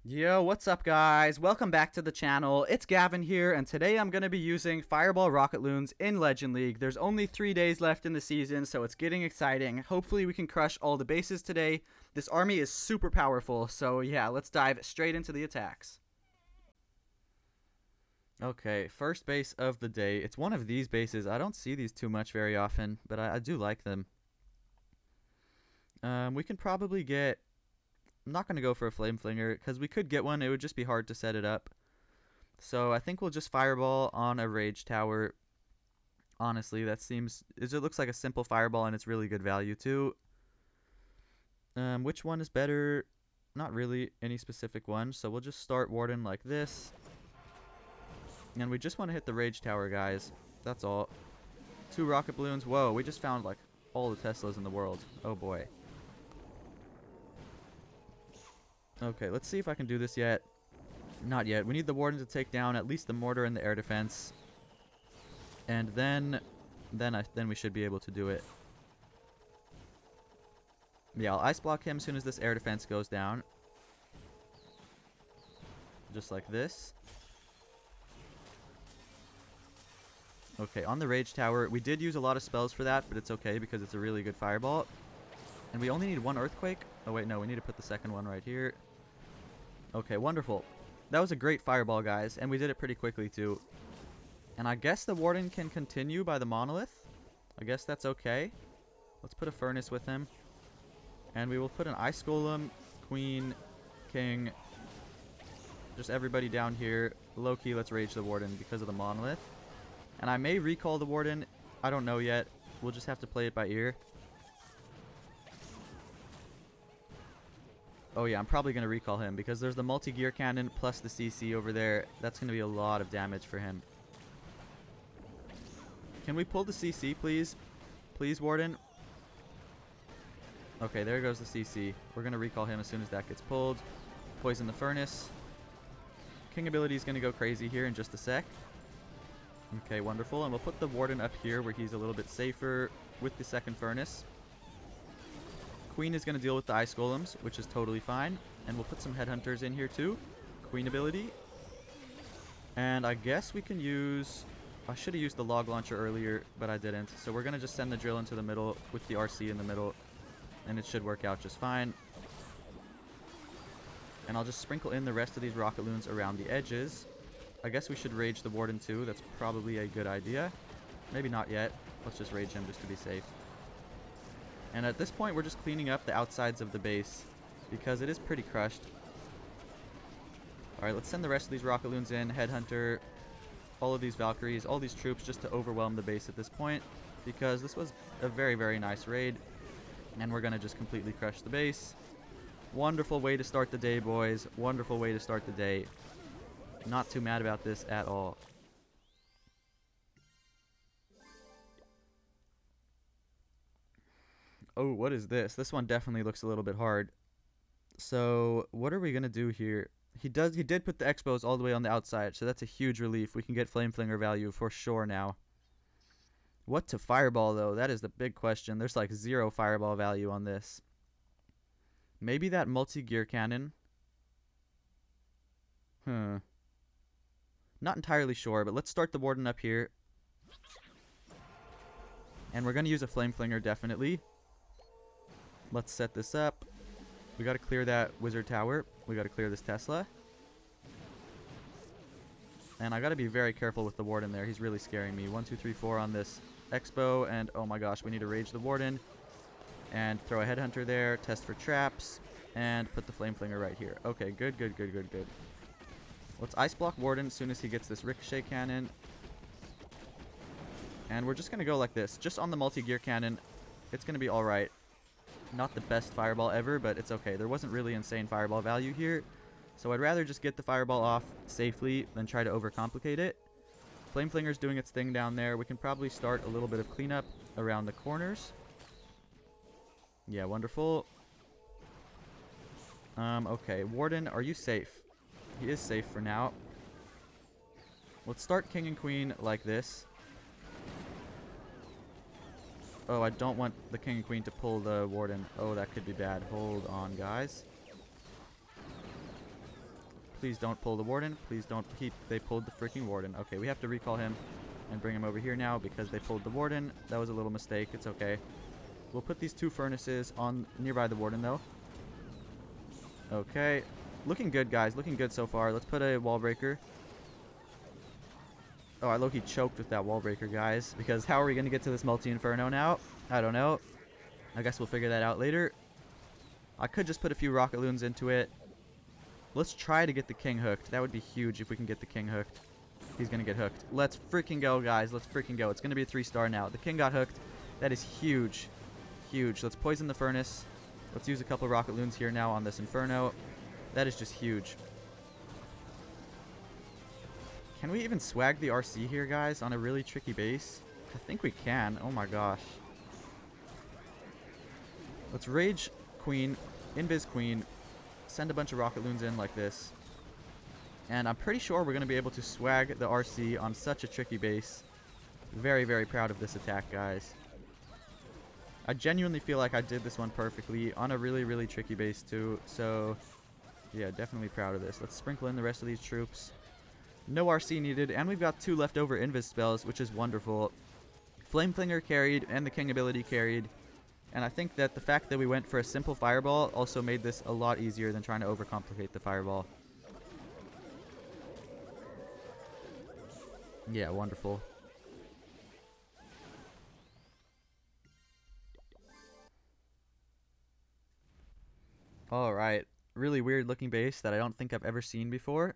Yo, what's up guys? Welcome back to the channel. It's Gavin here, and today I'm going to be using Fireball Rocket Loons in Legend League. There's only 3 days left in the season, so it's getting exciting. Hopefully we can crush all the bases today. This army is super powerful, so yeah, let's dive straight into the attacks. Okay, first base of the day. It's one of these bases. I don't see these too much very often, but I do like them. We can probably get... I'm not going to go for a Flame Flinger, because we could get one. It would just be hard to set it up. So I think we'll just Fireball on a Rage Tower. Honestly, that seems... It looks like a simple Fireball, and it's really good value, too. Which one is better? Not really any specific one, so we'll just start Warden like this. And we just want to hit the Rage Tower, guys. That's all. 2 Rocket Balloons. Whoa, we just found, like, all the Teslas in the world. Oh, boy. Okay, let's see if I can do this yet. Not yet. We need the Warden to take down at least the Mortar and the Air Defense. And then we should be able to do it. Yeah, I'll Ice Block him as soon as this Air Defense goes down. Just like this. Okay, on the Rage Tower, we did use a lot of spells for that, but it's okay because it's a really good Fireball. And we only need 1 Earthquake. Oh wait, no, we need to put the second one right here. Okay, wonderful. That was a great Fireball, guys, and we did it pretty quickly, too. And I guess the Warden can continue by the Monolith. I guess that's okay. Let's put a Furnace with him. And we will put an Ice Golem, Queen, King, just everybody down here. Low-key, let's Rage the Warden because of the Monolith. And I may recall the Warden. I don't know yet. We'll just have to play it by ear. Oh yeah, I'm probably going to recall him because there's the multi-gear cannon plus the CC over there. That's going to be a lot of damage for him. Can we pull the CC, please? Please, Warden. Okay, there goes the CC. We're going to recall him as soon as that gets pulled. Poison the Furnace. King ability is going to go crazy here in just a sec. Okay, wonderful. And we'll put the Warden up here where he's a little bit safer with the second Furnace. Queen is going to deal with the Ice Golems, which is totally fine. And we'll put some Headhunters in here too. Queen ability. And I guess we can use... I should have used the Log Launcher earlier, but I didn't. So we're going to just send the Drill into the middle with the RC in the middle. And it should work out just fine. And I'll just sprinkle in the rest of these Rocket Loons around the edges. I guess we should Rage the Warden too. That's probably a good idea. Maybe not yet. Let's just Rage him just to be safe. And at this point, we're just cleaning up the outsides of the base because it is pretty crushed. Alright, let's send the rest of these Rocket Loons in. Headhunter, all of these Valkyries, all these troops just to overwhelm the base at this point because this was a very, very nice raid. And we're going to just completely crush the base. Wonderful way to start the day, boys. Wonderful way to start the day. Not too mad about this at all. Oh, what is this? This one definitely looks a little bit hard. So, what are we going to do here? He did put the Expos all the way on the outside, so that's a huge relief. We can get Flame Flinger value for sure now. What to Fireball, though? That is the big question. There's like 0 Fireball value on this. Maybe that multi-gear cannon. Not entirely sure, but let's start the Warden up here. And we're going to use a Flame Flinger, definitely. Let's set this up. We got to clear that Wizard Tower. We got to clear this Tesla. And I got to be very careful with the Warden there. He's really scaring me. 1, 2, 3, 4 on this Expo. And oh my gosh, we need to Rage the Warden. And throw a Headhunter there. Test for traps. And put the Flame Flinger right here. Okay, good, good, good, good, good. Let's Ice Block Warden as soon as he gets this Ricochet Cannon. And we're just going to go like this. Just on the multi-gear cannon. It's going to be alright. Not the best Fireball ever, but it's okay. There wasn't really insane Fireball value here. So I'd rather just get the Fireball off safely than try to overcomplicate it. Flame Flinger's doing its thing down there. We can probably start a little bit of cleanup around the corners. Yeah, wonderful. Okay. Warden, are you safe? He is safe for now. Let's start King and Queen like this. Oh, I don't want the King and Queen to pull the Warden. Oh, that could be bad. Hold on, guys. Please don't pull the warden. Please don't. They pulled the freaking warden. Okay, we have to recall him and bring him over here now because they pulled the warden. That was a little mistake. It's okay. We'll put these 2 furnaces on nearby the warden, though. Okay. Looking good, guys. Looking good so far. Let's put a wall breaker. Oh, I low-key choked with that wall breaker, guys. Because how are we going to get to this multi-inferno now? I don't know. I guess we'll figure that out later. I could just put a few rocket loons into it. Let's try to get the king hooked. That would be huge if we can get the king hooked. He's going to get hooked. Let's freaking go, guys. Let's freaking go. It's going to be a 3-star now. The king got hooked. That is huge. Huge. Let's poison the furnace. Let's use a couple rocket loons here now on this inferno. That is just huge. Can we even swag the RC here, guys, on a really tricky base? I think we can. Oh my gosh. Let's rage queen, invis queen, send a bunch of rocket loons in like this. And I'm pretty sure we're going to be able to swag the RC on such a tricky base. Very, very proud of this attack, guys. I genuinely feel like I did this one perfectly on a really, really tricky base too. So, yeah, definitely proud of this. Let's sprinkle in the rest of these troops. No RC needed, and we've got 2 leftover invis spells, which is wonderful. Flame Flinger carried, and the king ability carried. And I think that the fact that we went for a simple fireball also made this a lot easier than trying to overcomplicate the fireball. Yeah, wonderful. Alright, really weird looking base that I don't think I've ever seen before.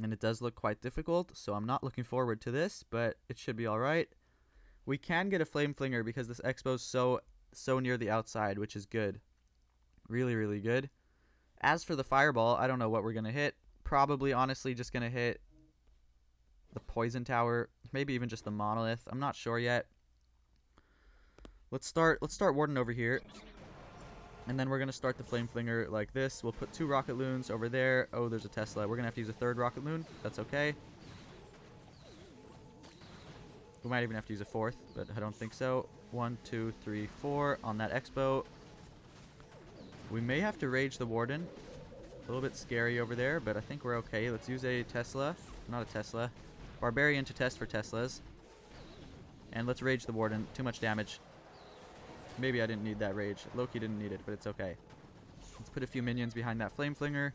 And it does look quite difficult, so I'm not looking forward to this, but it should be alright. We can get a Flame Flinger because this expo's so near the outside, which is good. Really, really good. As for the fireball, I don't know what we're going to hit. Probably, honestly, just going to hit the poison tower. Maybe even just the monolith. I'm not sure yet. Let's start warden over here. And then we're going to start the Flame Flinger like this. We'll put 2 rocket loons over there. Oh, there's a Tesla. We're going to have to use a 3rd rocket loon. That's okay. We might even have to use a 4th, but I don't think so. 1, 2, 3, 4 on that expo. We may have to rage the warden. A little bit scary over there, but I think we're okay. Let's use a Tesla. Not a Tesla. Barbarian to test for Teslas. And let's rage the warden. Too much damage. Maybe I didn't need that rage. Loki didn't need it, but it's okay. Let's put a few minions behind that Flame Flinger.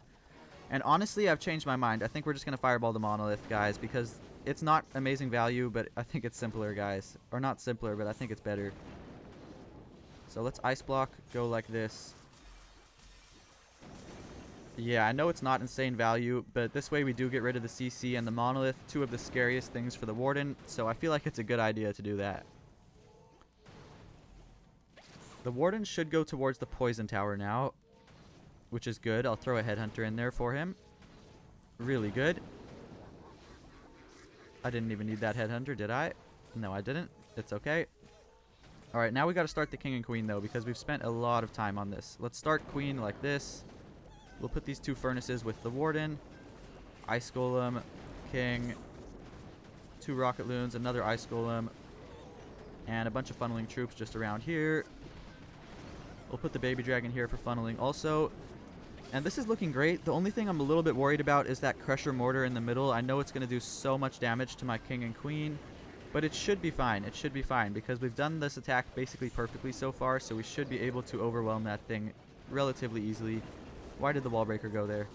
And honestly, I've changed my mind. I think we're just going to fireball the monolith, guys, because it's not amazing value, but I think it's simpler, guys. Or not simpler, but I think it's better. So let's ice block, go like this. Yeah, I know it's not insane value, but this way we do get rid of the CC and the monolith, 2 of the scariest things for the warden, so I feel like it's a good idea to do that. The warden should go towards the poison tower now, which is good. I'll throw a headhunter in there for him. Really good. I didn't even need that headhunter, did I? No, I didn't. It's okay. Alright, now we got to start the king and queen, though, because we've spent a lot of time on this. Let's start queen like this. We'll put these 2 furnaces with the warden. Ice golem, king, 2 rocket loons, another ice golem, and a bunch of funneling troops just around here. We'll put the baby dragon here for funneling also. And this is looking great. The only thing I'm a little bit worried about is that crusher mortar in the middle. I know it's going to do so much damage to my king and queen, but it should be fine. It should be fine because we've done this attack basically perfectly so far, so we should be able to overwhelm that thing relatively easily. Why did the wall breaker go there?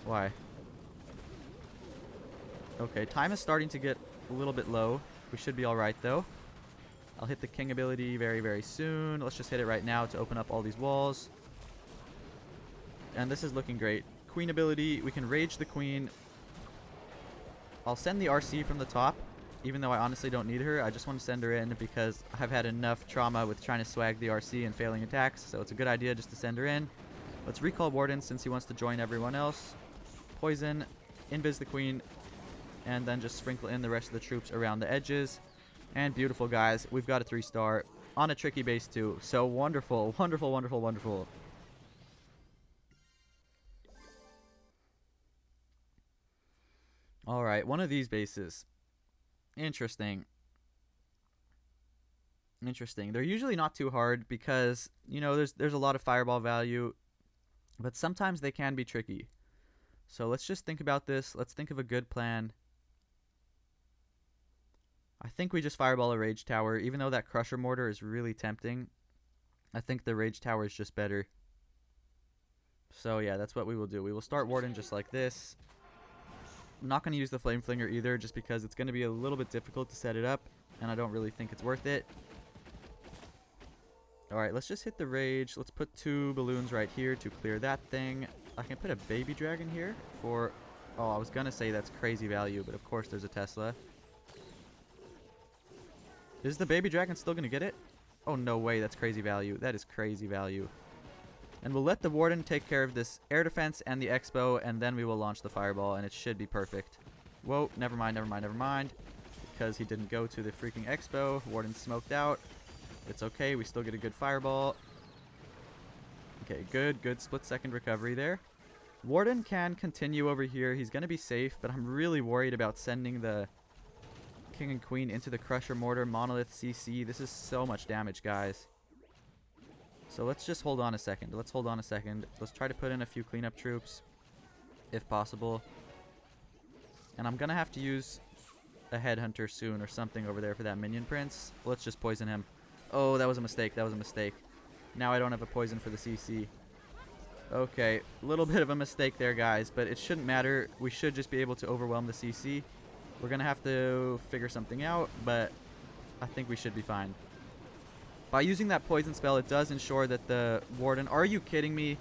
Why? Okay, time is starting to get a little bit low. We should be alright though. I'll hit the king ability very, very soon. Let's just hit it right now to open up all these walls. And this is looking great. Queen ability, we can rage the queen. I'll send the RC from the top, even though I honestly don't need her. I just want to send her in because I've had enough trauma with trying to swag the RC and failing attacks, so it's a good idea just to send her in. Let's recall Warden since he wants to join everyone else. Poison, invis the queen, and then just sprinkle in the rest of the troops around the edges. And beautiful, guys. We've got a 3-star on a tricky base too. So wonderful, wonderful, wonderful, wonderful. Alright, one of these bases. Interesting. Interesting. They're usually not too hard because, you know, there's a lot of fireball value, but sometimes they can be tricky. So let's just think about this. Let's think of a good plan. I think we just fireball a rage tower. Even though that crusher mortar is really tempting, I think the rage tower is just better. So yeah, that's what we will do. We will start Warden just like this. I'm not going to use the Flame Flinger either, just because it's going to be a little bit difficult to set it up, and I don't really think it's worth it. Alright, let's just hit the rage. Let's put 2 balloons right here to clear that thing. I can put a baby dragon here for... Oh, I was going to say that's crazy value, but of course there's a Tesla. Is the baby dragon still going to get it? Oh, no way. That's crazy value. That is crazy value. And we'll let the Warden take care of this air defense and the Expo, and then we will launch the Fireball, and it should be perfect. Whoa, never mind, never mind, never mind. Because he didn't go to the freaking Expo. Warden smoked out. It's okay, we still get a good Fireball. Okay, good split-second recovery there. Warden can continue over here. He's going to be safe, but I'm really worried about sending the King and Queen into the Crusher Mortar, Monolith, CC. This is so much damage, guys. So let's just hold on a second. Let's hold on a second. Let's try to put in a few cleanup troops, if possible. And I'm going to have to use a Headhunter soon or something over there for that Minion Prince. Let's just poison him. Oh, that was a mistake. That was a mistake. Now I don't have a poison for the CC. Okay, a little bit of a mistake there, guys, but it shouldn't matter. We should just be able to overwhelm the CC. We're going to have to figure something out, but I think we should be fine. By using that poison spell, it does ensure that the Warden... Are you kidding me?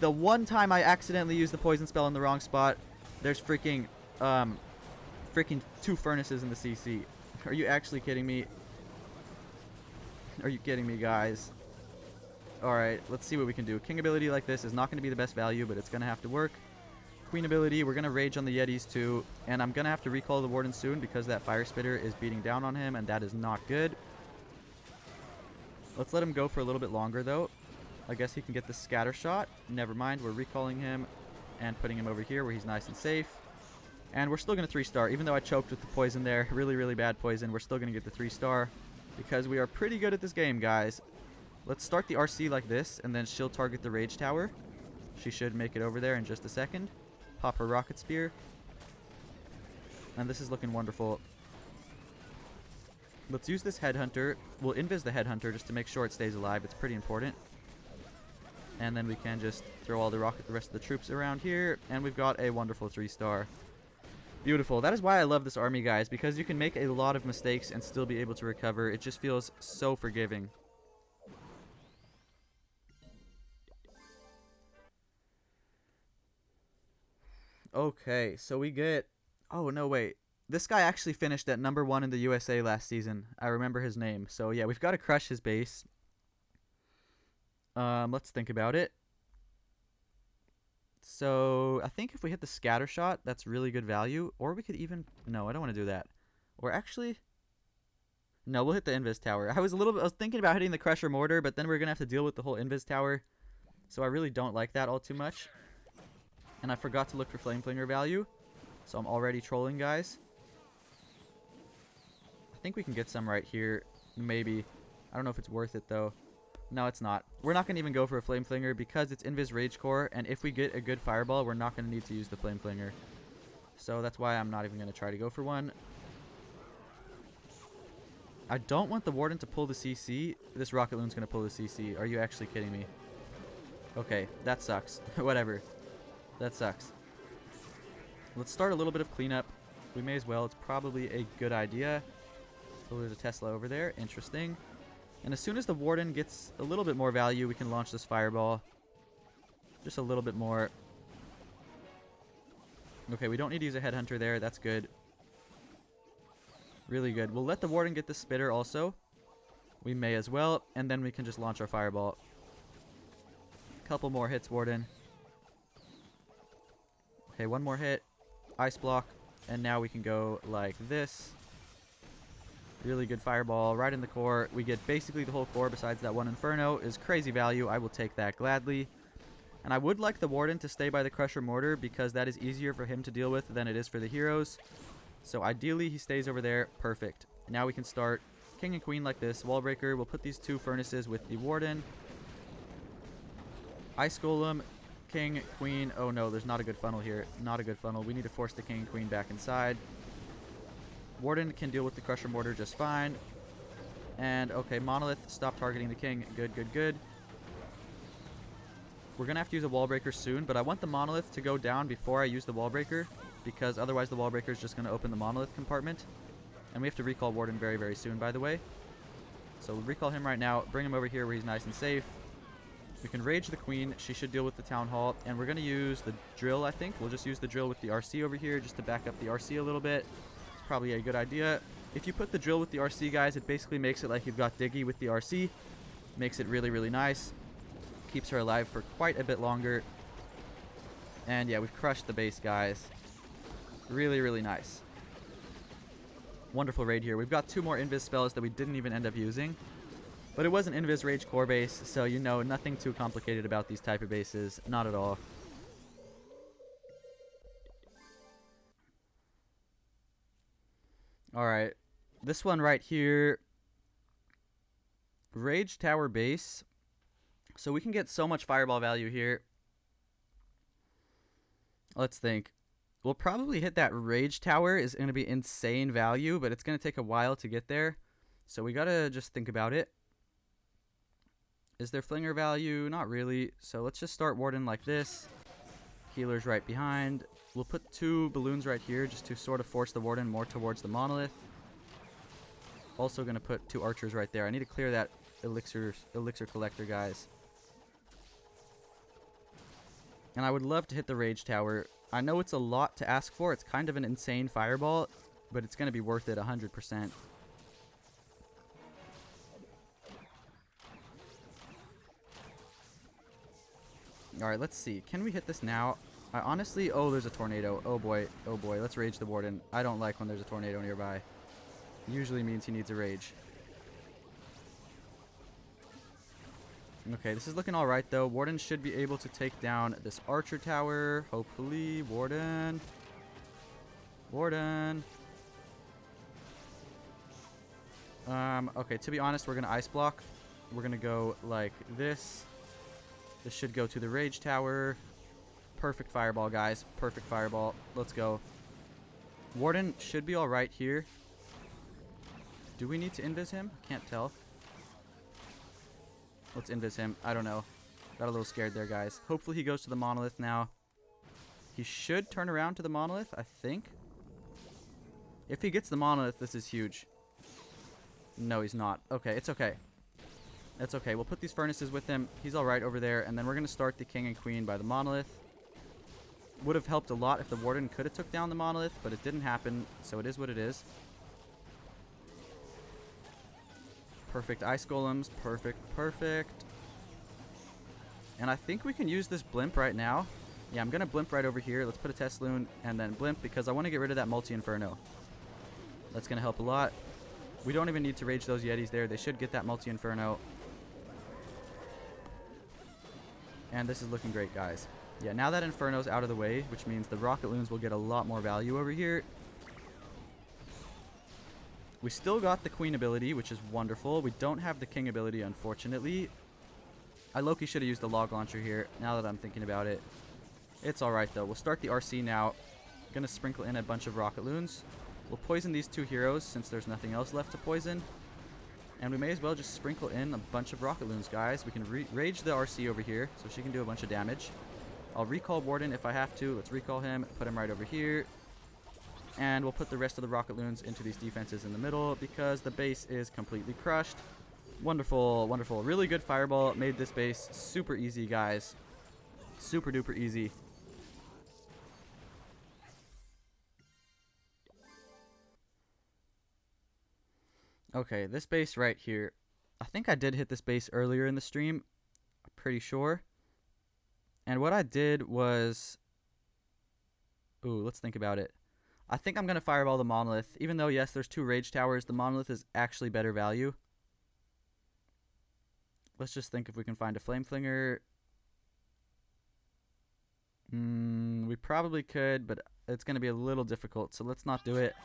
The one time I accidentally used the poison spell in the wrong spot, there's freaking 2 furnaces in the CC. Are you actually kidding me? Are you kidding me, guys? Alright, let's see what we can do. King ability like this is not going to be the best value, but it's going to have to work. Queen ability, we're going to rage on the Yetis too. And I'm going to have to recall the Warden soon because that Fire Spitter is beating down on him, and that is not good. Let's let him go for a little bit longer, though. I guess he can get the scatter shot. Never mind, we're recalling him and putting him over here where he's nice and safe. And we're still going to 3-star, even though I choked with the poison there. Really, really bad poison. We're still going to get the 3-star because we are pretty good at this game, guys. Let's start the RC like this, and then she'll target the Rage Tower. She should make it over there in just a second. Pop her Rocket Spear. And this is looking wonderful. Let's use this Headhunter. We'll invis the Headhunter just to make sure it stays alive. It's pretty important. And then we can just throw all the rest of the troops around here. And we've got a wonderful 3-star. Beautiful. That is why I love this army, guys, because you can make a lot of mistakes and still be able to recover. It just feels so forgiving. Okay, so we get... Oh, no, wait. This guy actually finished at #1 in the USA last season. I remember his name. So, yeah, we've got to crush his base. Let's think about it. So, I think if we hit the scatter shot, that's really good value. Or we could even... No, I don't want to do that. Or actually... No, we'll hit the Invis Tower. I was thinking about hitting the Crusher Mortar, but then we're going to have to deal with the whole Invis Tower. So I really don't like that all too much. And I forgot to look for Flame Flinger value. So I'm already trolling, guys. I think we can get some right here. Maybe. I don't know if it's worth it, though. No, it's not. We're not going to even go for a Flame Flinger because it's Invis Rage Core. And if we get a good Fireball, we're not going to need to use the Flame Flinger. So that's why I'm not even going to try to go for one. I don't want the Warden to pull the CC. This Rocket Loon's going to pull the CC. Are you actually kidding me? Okay, that sucks. Whatever. That sucks. Let's start a little bit of cleanup. We may as well. It's probably a good idea. So there's a Tesla over there. Interesting. And as soon as the Warden gets a little bit more value, we can launch this Fireball. Just a little bit more. Okay, we don't need to use a Headhunter there. That's good. Really good. We'll let the Warden get the Spitter also. We may as well. And then we can just launch our Fireball. Couple more hits, Warden. Okay, one more hit. Ice block. And now we can go like this. Really good Fireball right in the core. We get basically the whole core besides that one Inferno. Is crazy value. I will take that gladly. And I would like the Warden to stay by the Crusher Mortar because that is easier for him to deal with than it is for the heroes. So ideally he stays over there. Perfect. Now we can start King and Queen like this. Wall Breaker. We'll put these 2 furnaces with the Warden. Ice Golem king, queen. Oh no, there's not a good funnel here. Not a good funnel. We need to force the king and queen back inside. Warden can deal with the Crusher Mortar just fine. And, okay, Monolith, stop targeting the king. Good, good, good. We're going to have to use a wall breaker soon, but I want the Monolith to go down before I use the wall breaker, because otherwise the wall breaker is just going to open the Monolith compartment. And we have to recall Warden very, very soon, by the way. So we'll recall him right now, bring him over here where he's nice and safe. We can rage the queen. She should deal with the town hall. And we're going to use the drill, I think. We'll just use the drill with the RC over here just to back up the RC a little bit. It's probably a good idea. If you put the drill with the RC, guys, it basically makes it like you've got Diggy with the RC. Makes it really, really nice. Keeps her alive for quite a bit longer. And yeah, we've crushed the base, guys. Really, really nice. Wonderful raid here. We've got 2 more invis spells that we didn't even end up using. But it was an invis rage core base, so you know, nothing too complicated about these type of bases. Not at all. Alright. This one right here. Rage Tower base. So we can get so much fireball value here. Let's think. We'll probably hit that Rage Tower. Is going to be insane value, but it's going to take a while to get there. So we got to just think about it. Is there flinger value? Not really. So let's just start Warden like this. Healers right behind. We'll put 2 balloons right here just to sort of force the Warden more towards the Monolith. Also going to put 2 archers right there. I need to clear that elixir collector, guys. And I would love to hit the Rage Tower. I know it's a lot to ask for. It's kind of an insane fireball, but it's going to be worth it 100%. Alright, let's see. Can we hit this now? I honestly... Oh, there's a tornado. Oh boy. Oh boy. Let's rage the Warden. I don't like when there's a tornado nearby. Usually means he needs a rage. Okay, this is looking alright though. Warden should be able to take down this archer tower. Hopefully. Warden. Warden. Okay, to be honest, we're going to ice block. We're going to go like this. This should go to the Rage Tower. Perfect fireball, guys. Perfect fireball. Let's go. Warden should be alright here. Do we need to invis him? Can't tell. Let's invis him. I don't know. Got a little scared there, guys. Hopefully he goes to the Monolith now. He should turn around to the Monolith, I think. If he gets the Monolith, this is huge. No, he's not. Okay, it's okay. That's okay. We'll put these furnaces with him. He's alright over there. And then we're going to start the King and Queen by the Monolith. Would have helped a lot if the Warden could have took down the Monolith, but it didn't happen. So it is what it is. Perfect ice golems. Perfect, perfect. And I think we can use this blimp right now. Yeah, I'm going to blimp right over here. Let's put a test loon and then blimp because I want to get rid of that multi-inferno. That's going to help a lot. We don't even need to rage those Yetis there. They should get that multi-inferno. And this is looking great, guys. Yeah, now that Inferno's out of the way, which means the Rocket Loons will get a lot more value over here. We still got the Queen ability, which is wonderful. We don't have the King ability, unfortunately. I low-key should have used the log launcher here, now that I'm thinking about it. It's alright, though. We'll start the RC now. Gonna sprinkle in a bunch of Rocket Loons. We'll poison these 2 heroes, since there's nothing else left to poison. And we may as well just sprinkle in a bunch of Rocket Loons, guys. We can rage the RC over here, so she can do a bunch of damage. I'll recall Warden if I have to. Let's recall him, put him right over here. And we'll put the rest of the Rocket Loons into these defenses in the middle because the base is completely crushed. Wonderful, wonderful. Really good fireball. Made this base super easy, guys. Super duper easy. Okay, this base right here. I think I did hit this base earlier in the stream. I'm pretty sure. And what I did was... Ooh, let's think about it. I think I'm going to fireball the Monolith. Even though, yes, there's 2 Rage Towers, the Monolith is actually better value. Let's just think if we can find a Flame Flinger. We probably could, but it's going to be a little difficult, so let's not do it.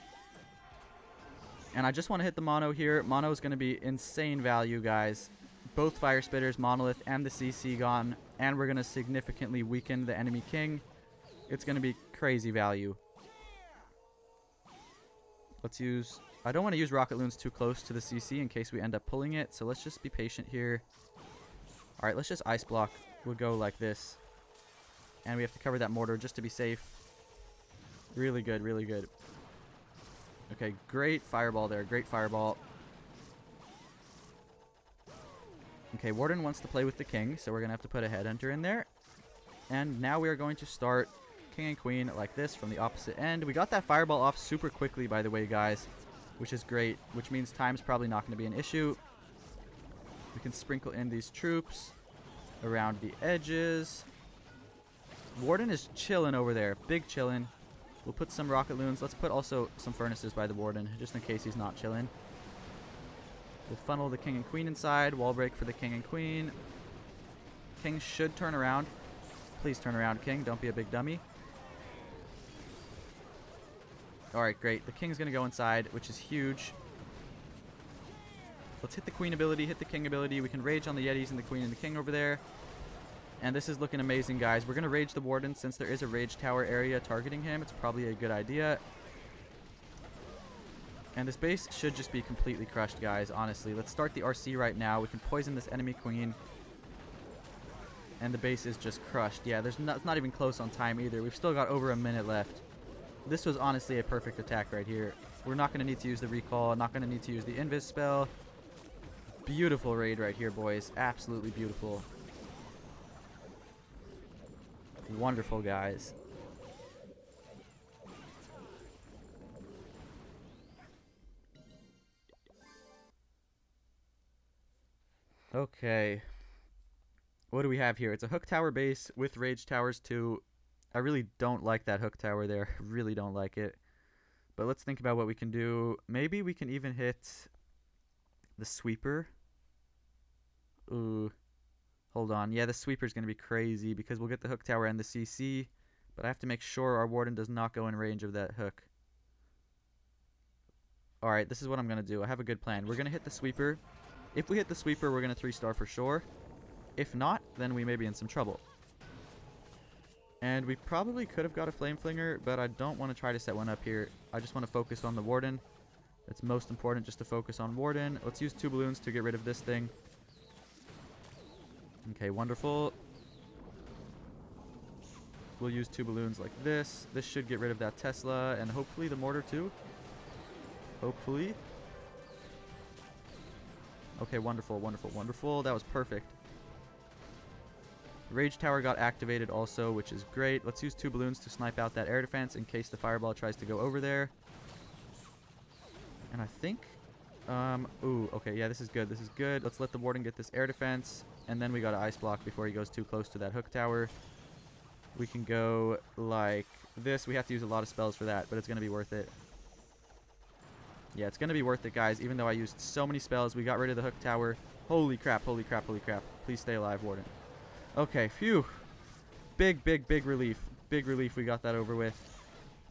And I just want to hit the Mono here. Mono is going to be insane value, guys. Both Fire Spitters, Monolith, and the CC gone. And we're going to significantly weaken the enemy king. It's going to be crazy value. Let's use... I don't want to use Rocket Loons too close to the CC in case we end up pulling it. So let's just be patient here. Alright, let's just Ice Block. We'll go like this. And we have to cover that mortar just to be safe. Really good, really good. Okay, great Fireball there. Great Fireball. Okay, Warden wants to play with the king, so we're going to have to put a Headhunter in there. And now we are going to start king and queen like this from the opposite end. We got that Fireball off super quickly, by the way, guys, which is great, which means time's probably not going to be an issue. We can sprinkle in these troops around the edges. Warden is chilling over there. Big chilling. We'll put some Rocket Loons. Let's put also some Furnaces by the Warden, just in case he's not chilling. We'll funnel the king and queen inside. Wall break for the king and queen. King should turn around. Please turn around, king. Don't be a big dummy. Alright, great. The king's going to go inside, which is huge. Let's hit the queen ability, hit the king ability. We can rage on the Yetis and the queen and the king over there. And this is looking amazing, guys. We're going to rage the Warden since there is a rage tower area targeting him. It's probably a good idea. And this base should just be completely crushed, guys, honestly. Let's start the RC right now. We can poison this enemy queen. And the base is just crushed. Yeah, it's not even close on time either. We've still got over a minute left. This was honestly a perfect attack right here. We're not going to need to use the recall. Not going to need to use the invis spell. Beautiful raid right here, boys. Absolutely beautiful. Wonderful, guys. Okay. What do we have here? It's a hook tower base with rage towers too. I really don't like that hook tower there. Really don't like it. But let's think about what we can do. Maybe we can even hit the sweeper. Ooh. Hold on. Yeah, the sweeper's going to be crazy because we'll get the hook tower and the CC. But I have to make sure our Warden does not go in range of that hook. Alright, this is what I'm going to do. I have a good plan. We're going to hit the sweeper. If we hit the sweeper, we're going to 3-star for sure. If not, then we may be in some trouble. And we probably could have got a Flame Flinger, but I don't want to try to set one up here. I just want to focus on the Warden. It's most important just to focus on Warden. Let's use 2 balloons to get rid of this thing. Okay, wonderful. We'll use 2 balloons like this. This should get rid of that Tesla, and hopefully the mortar too. Hopefully. Okay, wonderful, wonderful, wonderful. That was perfect. Rage Tower got activated also, which is great. Let's use 2 balloons to snipe out that air defense in case the Fireball tries to go over there. And I think... ooh, okay, yeah, this is good. This is good. Let's let the Warden get this air defense. And then we got to Ice Block before he goes too close to that hook tower. We can go like this. We have to use a lot of spells for that, but it's going to be worth it. Yeah, it's going to be worth it, guys. Even though I used so many spells, we got rid of the hook tower. Holy crap, holy crap, holy crap. Please stay alive, Warden. Okay, phew. Big, big, big relief. Big relief we got that over with.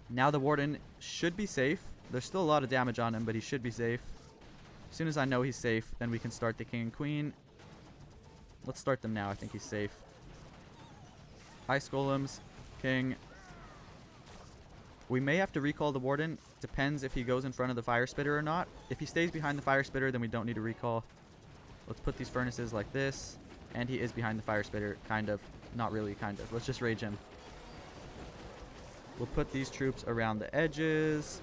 Now the Warden should be safe. There's still a lot of damage on him, but he should be safe. As soon as I know he's safe, then we can start the king and queen. Let's start them now. I think he's safe. Ice Golems, king. We may have to recall the Warden. Depends if he goes in front of the Fire Spitter or not. If he stays behind the Fire Spitter, then we don't need to recall. Let's put these furnaces like this. And he is behind the Fire Spitter, kind of. Not really, kind of. Let's just rage him. We'll put these troops around the edges.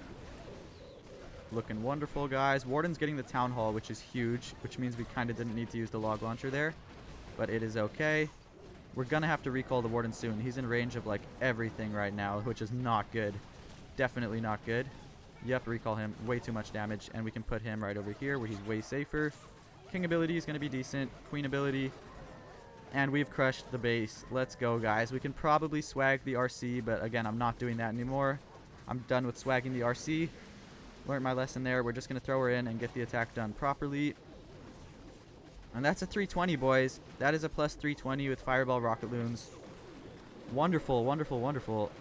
Looking wonderful, guys. Warden's getting the Town Hall, which is huge, which means we kind of didn't need to use the log launcher there. But it is okay. We're going to have to recall the Warden soon. He's in range of, like, everything right now, which is not good. Definitely not good. You have to recall him. Way too much damage. And we can put him right over here where he's way safer. King ability is going to be decent. Queen ability. And we've crushed the base. Let's go, guys. We can probably swag the RC, but again, I'm not doing that anymore. I'm done with swagging the RC. Learned my lesson there. We're just going to throw her in and get the attack done properly. And that's a 320, boys. That is a plus 320 with Fireball Rocket Loons. Wonderful, wonderful, wonderful.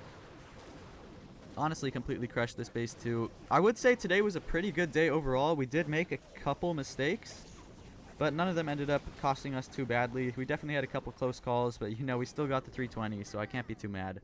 Honestly, completely crushed this base too. I would say today was a pretty good day overall. We did make a couple mistakes. But none of them ended up costing us too badly. We definitely had a couple close calls, but you know, we still got the 320, so I can't be too mad.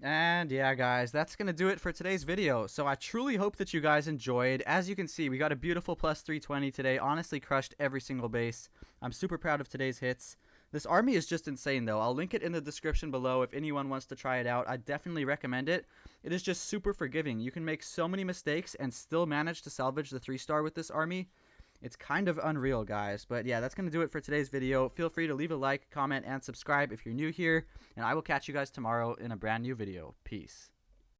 And yeah, guys, that's going to do it for today's video. So I truly hope that you guys enjoyed. As you can see, we got a beautiful plus 320 today. Honestly, crushed every single base. I'm super proud of today's hits. This army is just insane, though. I'll link it in the description below if anyone wants to try it out. I definitely recommend it. It is just super forgiving. You can make so many mistakes and still manage to salvage the 3-star with this army. It's kind of unreal, guys. But yeah, that's going to do it for today's video. Feel free to leave a like, comment, and subscribe if you're new here. And I will catch you guys tomorrow in a brand new video. Peace.